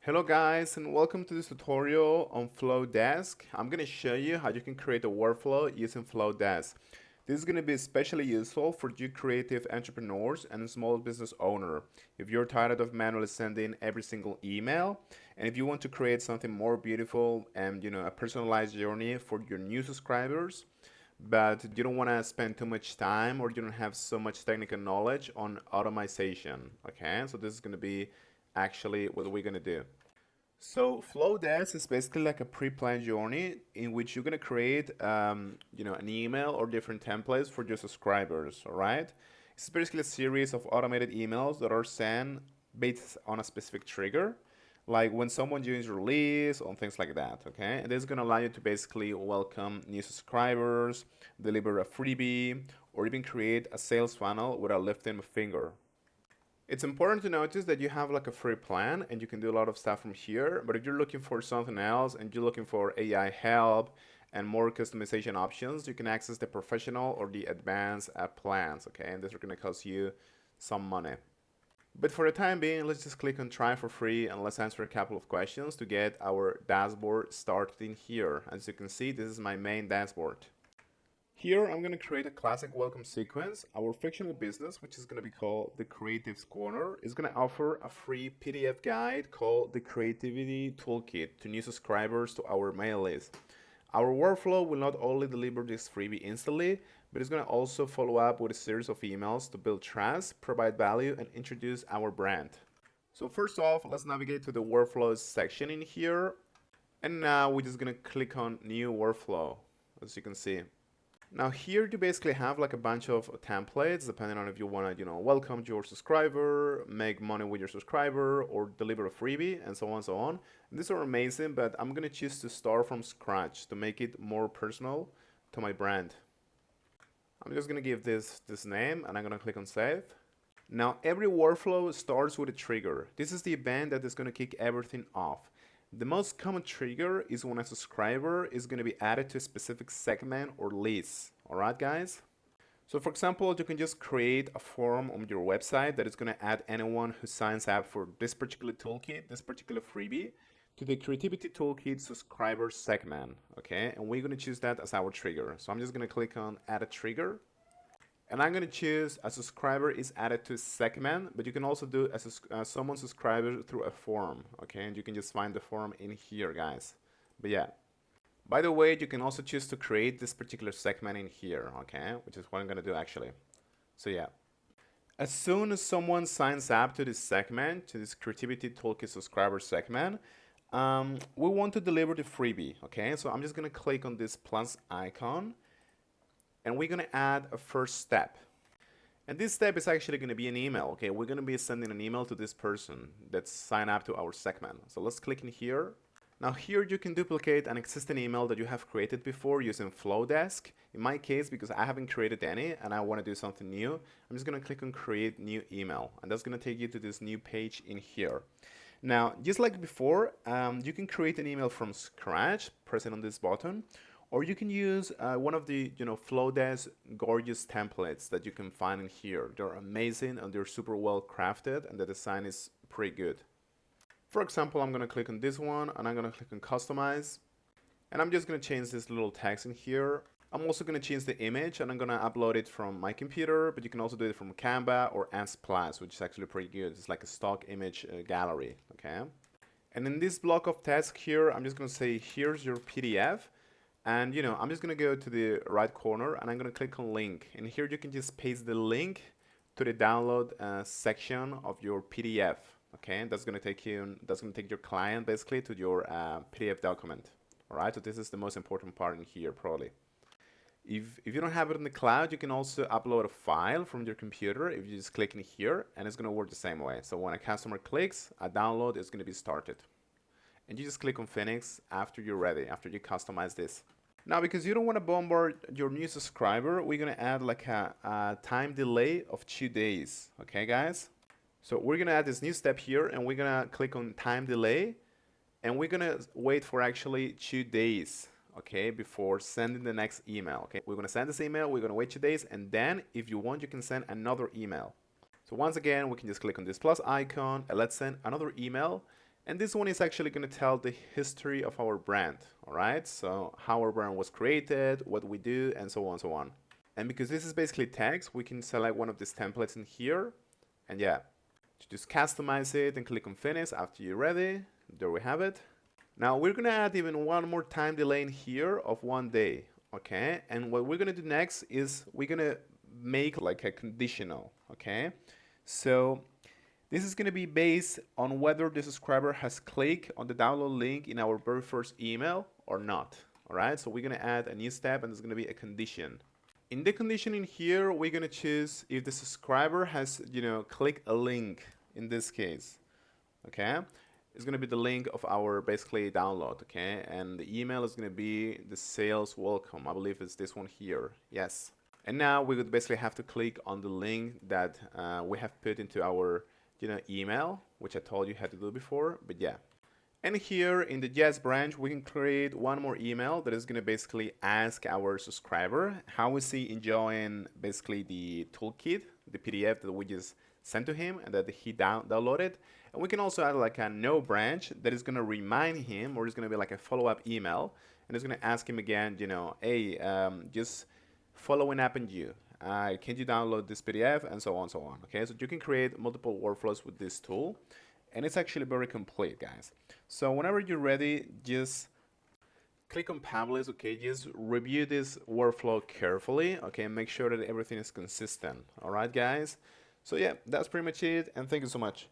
Hello guys and welcome to this tutorial on Flodesk. I'm going to show you how you can create a workflow using Flodesk. This is going to be especially useful for you creative entrepreneurs and small business owner. If you're tired of manually sending every single email and if you want to create something more beautiful and a personalized journey for your new subscribers, but you don't want to spend too much time or you don't have so much technical knowledge on automation. Okay, so this is going to be actually what we're going to do. So Flowdesk is basically like a pre-planned journey in which you're gonna create, an email or different templates for your subscribers. All right, it's basically a series of automated emails that are sent based on a specific trigger, like when someone joins your list or things like that. Okay, and this is gonna allow you to basically welcome new subscribers, deliver a freebie, or even create a sales funnel without lifting a finger. It's important to notice that you have like a free plan and you can do a lot of stuff from here. But if you're looking for something else and you're looking for AI help and more customization options, you can access the professional or the advanced plans. Okay, and this is going to cost you some money. But for the time being, let's just click on try for free and let's answer a couple of questions to get our dashboard started in here. As you can see, this is my main dashboard. Here, I'm going to create a classic welcome sequence. Our fictional business, which is going to be called The Creatives Corner, is going to offer a free PDF guide called The Creativity Toolkit to new subscribers to our mail list. Our workflow will not only deliver this freebie instantly, but it's going to also follow up with a series of emails to build trust, provide value, and introduce our brand. So first off, let's navigate to the workflows section in here. And now we're just going to click on New Workflow, as you can see. Now here you basically have like a bunch of templates depending on if you want to, welcome your subscriber, make money with your subscriber, or deliver a freebie, and so on and so on. And these are amazing, but I'm going to choose to start from scratch to make it more personal to my brand. I'm just going to give this name and I'm going to click on save. Now every workflow starts with a trigger. This is the event that is going to kick everything off. The most common trigger is when a subscriber is going to be added to a specific segment or list. Alright guys? So for example, you can just create a form on your website that is going to add anyone who signs up for this particular toolkit, this particular freebie, to the Creativity Toolkit subscriber segment. Okay, and we're going to choose that as our trigger. So I'm just going to click on add a trigger. And I'm going to choose a subscriber is added to a segment, but you can also do someone subscriber through a form, okay? And you can just find the form in here, guys. But yeah. By the way, you can also choose to create this particular segment in here, okay? Which is what I'm going to do actually. So yeah. As soon as someone signs up to this segment, to this Creativity Toolkit subscriber segment, we want to deliver the freebie, okay? So I'm just going to click on this plus icon. And we're going to add a first step. And this step is actually going to be an email. Okay, we're going to be sending an email to this person that's signed up to our segment. So let's click in here. Now here you can duplicate an existing email that you have created before using Flodesk. In my case, because I haven't created any and I want to do something new, I'm just going to click on create new email. And that's going to take you to this new page in here. Now, just like before, you can create an email from scratch, pressing on this button. Or you can use one of the Flodesk gorgeous templates that you can find in here. They're amazing and they're super well crafted and the design is pretty good. For example, I'm going to click on this one and I'm going to click on customize. And I'm just going to change this little text in here. I'm also going to change the image and I'm going to upload it from my computer, but you can also do it from Canva or Unsplash, which is actually pretty good. It's like a stock image gallery, okay? And in this block of text here, I'm just going to say, here's your PDF. And I'm just going to go to the right corner and I'm going to click on link. And here you can just paste the link to the download section of your PDF. Okay, and that's going to take your client basically to your PDF document. All right, so this is the most important part in here probably. If you don't have it in the cloud, you can also upload a file from your computer if you just click in here, and it's going to work the same way. So when a customer clicks, a download is going to be started. And you just click on finish after you're ready, after you customize this. Now, because you don't want to bombard your new subscriber, we're going to add like a time delay of 2 days. Okay, guys? So we're going to add this new step here and we're going to click on time delay and we're going to wait for actually 2 days, okay, before sending the next email. Okay, we're going to send this email, we're going to wait 2 days, and then if you want, you can send another email. So once again, we can just click on this plus icon and let's send another email. And this one is actually going to tell the history of our brand, all right? So how our brand was created, what we do, and so on and so on. And because this is basically text, we can select one of these templates in here. And yeah, just customize it and click on finish after you're ready. There we have it. Now we're going to add even one more time delay in here of 1 day, okay? And what we're going to do next is we're going to make like a conditional, okay? So this is going to be based on whether the subscriber has clicked on the download link in our very first email or not. All right, so we're going to add a new step, and it's going to be a condition. In the condition in here, we're going to choose if the subscriber has, clicked a link in this case. Okay, it's going to be the link of our basically download. Okay, and the email is going to be the sales welcome. I believe it's this one here. Yes. And now we would basically have to click on the link that we have put into our email, which I told you how to do before, but yeah. And here in the yes branch, we can create one more email that is going to basically ask our subscriber how is he enjoying basically the toolkit, the PDF that we just sent to him and that he downloaded. And we can also add like a no branch that is going to remind him, or it's going to be like a follow-up email, and it's going to ask him again, hey, just following up on you. Can you download this PDF, and so on and so on. Okay, so you can create multiple workflows with this tool, and it's actually very complete, guys. So whenever you're ready, just click on publish. Okay, just review this workflow carefully. Okay, and make sure that everything is consistent. All right, guys. So yeah, that's pretty much it, and thank you so much.